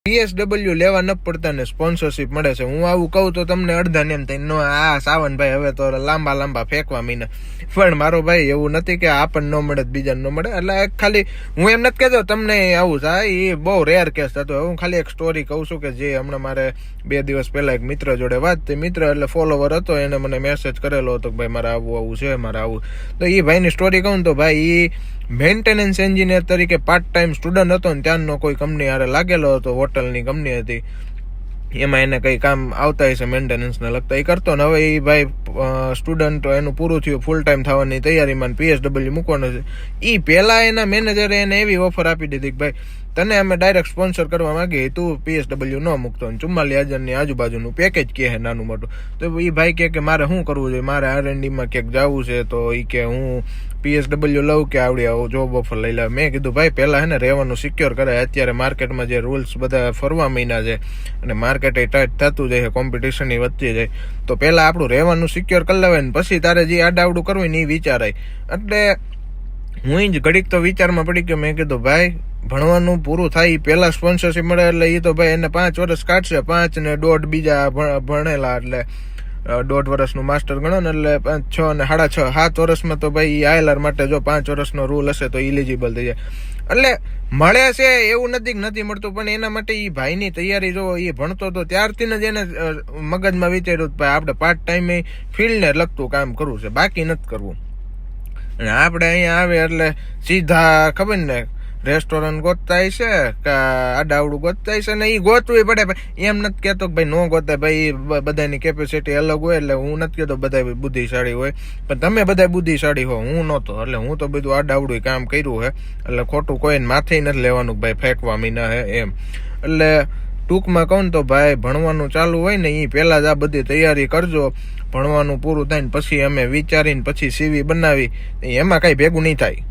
PSW લેવા ન પડતા ને સ્પોન્સરશિપ મળે છે. હું આવું કહું તો તમને અડધા ને એમ થાય નો આ સાવનભાઈ હવે તો લાંબા ફેંકવા મીને, પણ મારો ભાઈ એવું નથી કે આપણને ન મળે બીજાને ન મળે. એટલે ખાલી હું એમ નથી કહેતો તમને આવું થાય, એ બહુ રેર કેસ થતો. હું ખાલી એક સ્ટોરી કહું છું કે જે હમણાં મારે 2 દિવસ પહેલા એક મિત્ર જોડે વાત થઈ. મિત્ર એટલે ફોલોવર હતો, એને મને મેસેજ કરેલો હતો કે ભાઈ મારે આવું છે, મારે આવું. તો એ ભાઈની સ્ટોરી કહું તો ભાઈ એ મેન્ટેનન્સ એન્જિનિયર તરીકે પાર્ટ ટાઈમ સ્ટુડન્ટ હતો ને ત્યાંનો કોઈ કંપની હારે લાગેલો હતો, હોટલની કંપની હતી. એમાં એને કંઈ કામ આવતા હશે મેન્ટેનન્સને લગતા, એ કરતો ને હવે એ ભાઈ સ્ટુડન્ટ એનું પૂરું થયું, ફૂલ ટાઈમ થવાની તૈયારીમાં PSW મૂકવાનું છે. એ પહેલાં એના મેનેજરે એને એવી ઓફર આપી દીધી કે ભાઈ તને અમે ડાયરેક્ટ સ્પોન્સર કરવા માંગીએ, તું PSW ન મૂકતો, 44,000ની આજુબાજુનું પેકેજ કહે છે નાનું મોટું. તો એ ભાઈ કહે કે મારે શું કરવું જોઈએ, મારે R&Dમાં ક્યાંક જવું છે, તો એ કે હું PSW લઉં કે આવડી આવો જોબ ઓફર લઈ લે. મેં કીધું ભાઈ પહેલાં હે ને રહેવાનું સિક્યોર કરે. અત્યારે માર્કેટમાં જે રૂલ્સ બધા ફરવા મહિના છે અને માર્કેટ એ ટાઈટ થતું જાય, કોમ્પિટિશન એ વધતી જાય, તો પહેલાં આપણું રહેવાનું સિક્યોર કરી લેવાય ને પછી તારે જે આડાવડું કરવું ને એ વિચારાય. એટલે હું જ ઘડીક તો વિચારમાં પડી ગયો. મેં કીધું ભાઈ ભણવાનું પૂરું થાય પહેલાં સ્પોન્સરશિપ મળે એટલે એ તો ભાઈ એને 5 વર્ષ કાઢશે, 5 ને 1.5 બીજા ભણેલા, એટલે 1.5 વર્ષનું માસ્ટર ગણો ને એટલે 6 ને 6.5 7 વર્ષમાં તો ભાઈ ILR માટે જો 5 વર્ષનો રૂલ હશે તો ઇલિજિબલ થઈ જાય. એટલે મળે છે એવું નથી મળતું, પણ એના માટે એ ભાઈની તૈયારી જો એ ભણતો હતો ત્યારથી જ એને મગજમાં વિચાર્યું કે ભાઈ આપણે પાર્ટ ટાઈમે ફિલ્ડને લગતું કામ કરવું છે, બાકી નથી કરવું. અને આપણે અહીંયા આવે એટલે સીધા ખબર ને રેસ્ટોરન્ટ ગોતતા છે કે આડાવડું ગોતતા છે ને એ ગોતવું પડે. એમ નથી કહેતો કે ભાઈ ન ગોતાય, ભાઈ બધાની કેપેસિટી અલગ હોય. એટલે હું નથી કહેતો બધા બુદ્ધિશાળી હોય, પણ તમે બધા બુદ્ધિશાળી હો, હું નહોતો. એટલે હું તો બધું આડાવડું કામ કર્યું છે, એટલે ખોટું કોઈને માથે નથી લેવાનું ભાઈ ફેંકવા મીના હે એમ. એટલે ટૂંકમાં કહું તો ભાઈ ભણવાનું ચાલુ હોય ને એ પહેલાં જ આ બધી તૈયારી કરજો. ભણવાનું પૂરું થાય ને પછી અમે વિચારીને પછી CV બનાવી, એમાં કાંઈ ભેગું નહીં થાય.